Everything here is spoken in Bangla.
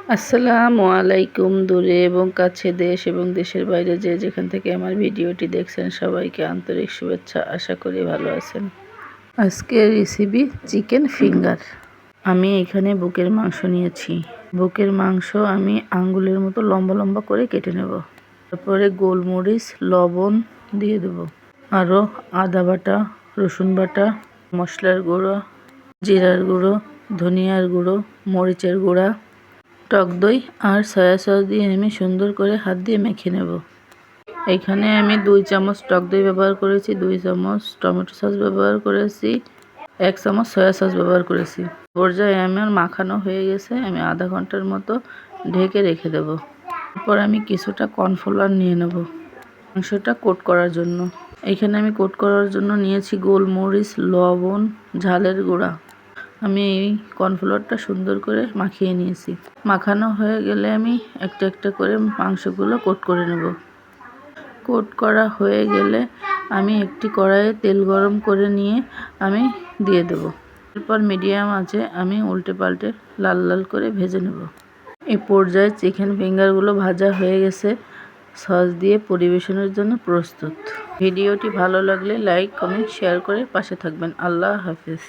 আসসালামু আলাইকুম। দূরে এবং কাছে, দেশ এবং দেশের বাইরে যে যেখান থেকে আমার ভিডিওটি দেখছেন সবাইকে আন্তরিক শুভেচ্ছা। আশা করি ভালো আছেন। আজকের রেসিপি চিকেন ফিঙ্গার। আমি এখানে বুকের মাংস নিয়েছি। বুকের মাংস আমি আঙ্গুলের মতো লম্বা লম্বা করে কেটে নেব। তারপরে গোলমরিচ, লবণ দিয়ে দেব। আরও আদা বাটা, রসুন বাটা, মশলার গুঁড়ো, জিরার গুঁড়ো, ধনিয়ার গুঁড়ো, মরিচের গুঁড়া, টক দই আর সয়া সস দিয়ে আমি সুন্দর করে হাত দিয়ে মেখে নেব। এখানে আমি 2 চামচ টক দই ব্যবহার করেছি, 2 চামচ টমেটো সস ব্যবহার করেছি, 1 চামচ সয়া সস ব্যবহার করেছি। পর্যায়ে আমার মাখানো হয়ে গেছে। আমি আধা ঘন্টার মতো ঢেকে রেখে দেব। তারপর আমি কিছুটা কর্নফ্লাওয়ার নিয়ে নেব মাংসটা কোট করার জন্য। এখানে আমি কোট করার জন্য নিয়েছি গোলমরিচ, লবণ, ঝালের গুঁড়া। আমি এই কর্নফ্লাওয়ারটা সুন্দর করে মাখিয়ে নিয়েছি। মাখানো হয়ে গেলে আমি একটা একটা করে মাংসগুলো কোট করে নেব। কোট করা হয়ে গেলে আমি একটি কড়াইয়ে তেল গরম করে নিয়ে আমি দিয়ে দেব। এরপর মিডিয়াম আঁচে আমি উল্টে পাল্টে লাল লাল করে ভেজে নেব। এই পর্যায়ে চিকেন ফিঙ্গারগুলো ভাজা হয়ে গেছে। সস দিয়ে পরিবেশনের জন্য প্রস্তুত। ভিডিওটি ভালো লাগলে লাইক, কমেন্ট, শেয়ার করে পাশে থাকবেন। আল্লাহ হাফেজ।